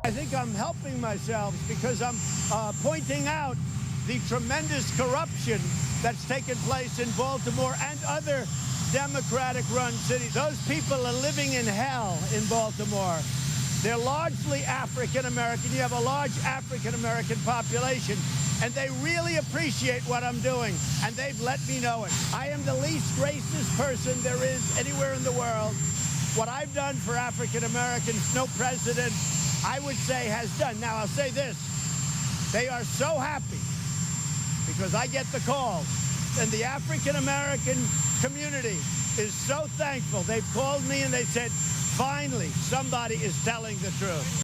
I think I'm helping myself because I'm pointing out the tremendous corruption that's taken place in Baltimore and other Democratic-run cities. Those people are living in hell in Baltimore. They're largely African-American. You have a large African-American population, and they really appreciate what I'm doing, and they've let me know it. I am the least racist person there is anywhere in the world. What I've done for African-Americans, no president, I would say, has done. Now, I'll say this. They are so happy because I get the calls, and the African-American community is so thankful. They've called me and they said, finally, somebody is telling the truth.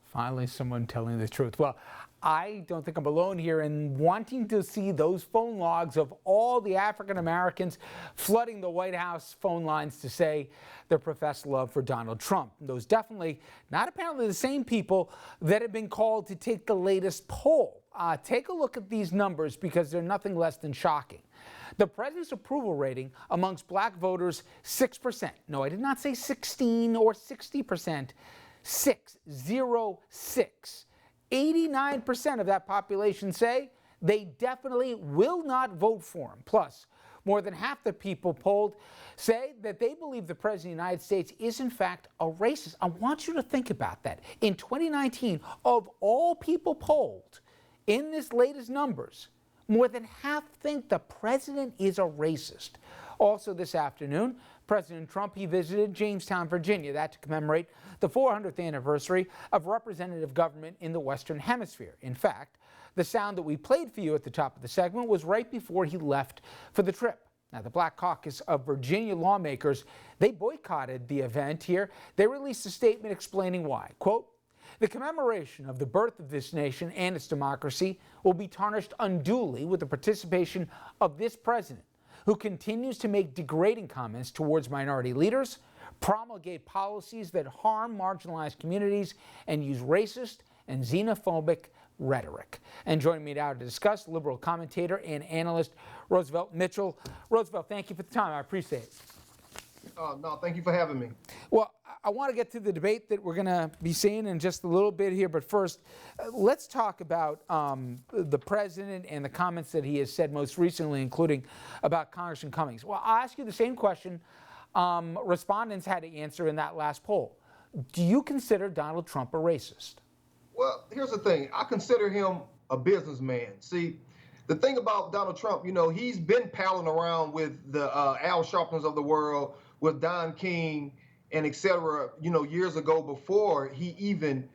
Finally, someone telling the truth. Well, I don't think I'm alone here in wanting to see those phone logs of all the African Americans flooding the White House phone lines to say their professed love for Donald Trump. Those definitely not apparently the same people that have been called to take the latest poll. Take a look at these numbers because they're nothing less than shocking. The president's approval rating amongst black voters, 6%. No, I did not say 16 or 60%. 606. 89% of that population say they definitely will not vote for him. Plus, more than half the people polled say that they believe the President of the United States is in fact a racist. I want you to think about that. In 2019, of all people polled in this latest numbers, more than half think the president is a racist. Also this afternoon, President Trump, he visited Jamestown, Virginia, that to commemorate the 400th anniversary of representative government in the Western Hemisphere. In fact, the sound that we played for you at the top of the segment was right before he left for the trip. Now, the Black Caucus of Virginia lawmakers, they boycotted the event here. They released a statement explaining why. Quote, "The commemoration of the birth of this nation and its democracy will be tarnished unduly with the participation of this president, who continues to make degrading comments towards minority leaders, promulgate policies that harm marginalized communities, and use racist and xenophobic rhetoric." And joining me now to discuss, liberal commentator and analyst Roosevelt Mitchell. Roosevelt, thank you for the time. I appreciate it. No, thank you for having me. Well, I want to get to the debate that we're going to be seeing in just a little bit here, but first, let's talk about the president and the comments that he has said most recently, including about Congressman Cummings. Well, I'll ask you the same question respondents had to answer in that last poll. Do you consider Donald Trump a racist? Well, here's the thing. I consider him a businessman. See, the thing about Donald Trump, you know, he's been palling around with the Al Sharptons of the world, with Don King, and et cetera, you know, years ago before he even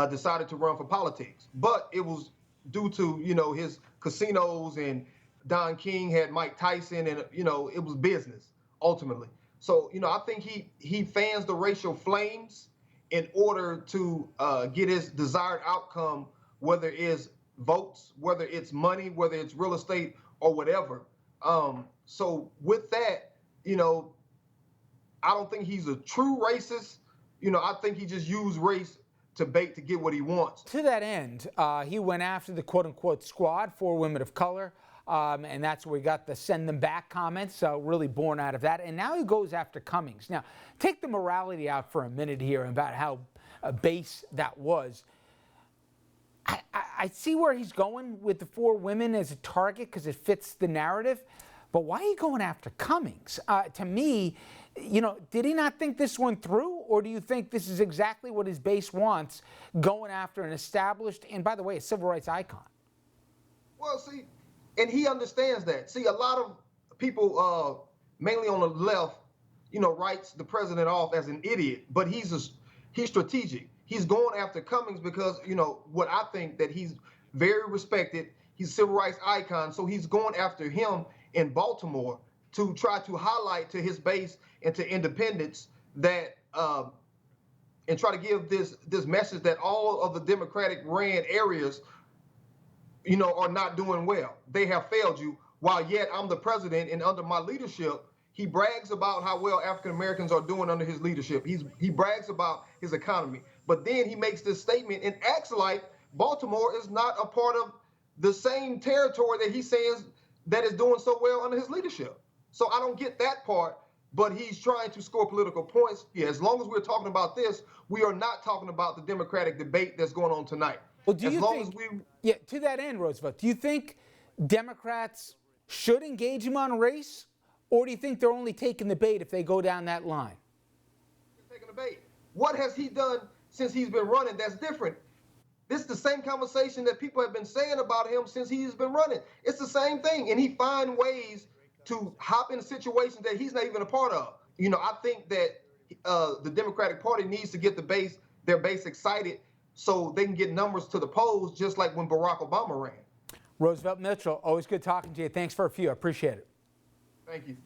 decided to run for politics. But it was due to, you know, his casinos, and Don King had Mike Tyson, and, you know, it was business ultimately. So, you know, I think he fans the racial flames in order to get his desired outcome, whether it's votes, whether it's money, whether it's real estate or whatever. So with that, you know, I don't think he's a true racist. You know, I think he just used race to bait to get what he wants. To that end, he went after the quote-unquote squad, 4 women of color, and that's where we got the send them back comments, so really born out of that. And now he goes after Cummings. Now, take the morality out for a minute here about how base that was. I see where he's going with the 4 women as a target because it fits the narrative, but why are you going after Cummings? To me, you know, did he not think this one through, or do you think this is exactly what his base wants, going after an established, and by the way, a civil rights icon? Well, see, and he understands that. See, a lot of people, mainly on the left, you know, writes the president off as an idiot, but he's strategic. He's going after Cummings because, you know, what I think that he's very respected. He's a civil rights icon, so he's going after him in Baltimore to try to highlight to his base and to independents that, and try to give this message that all of the Democratic ran areas, you know, are not doing well. They have failed you, while yet I'm the president, and under my leadership, he brags about how well African Americans are doing under his leadership. He brags about his economy, but then he makes this statement and acts like Baltimore is not a part of the same territory that he says that is doing so well under his leadership. So I don't get that part. but he's trying to score political points. Yeah, as long as we're talking about this, we are not talking about the Democratic debate that's going on tonight. Well, do as you long think, as we yeah, to that end, Roosevelt, do you think Democrats should engage him on race, or do you think they're only taking the bait if they go down that line? taking a bait. What has he done since he's been running that's different? This is the same conversation that people have been saying about him since he's been running. It's the same thing, and he finds ways to hop in situations that he's not even a part of. I think that the Democratic Party needs to get their base excited so they can get numbers to the polls, just like when Barack Obama ran. Roosevelt Mitchell, always good talking to you. Thanks for a few. I appreciate it. Thank you.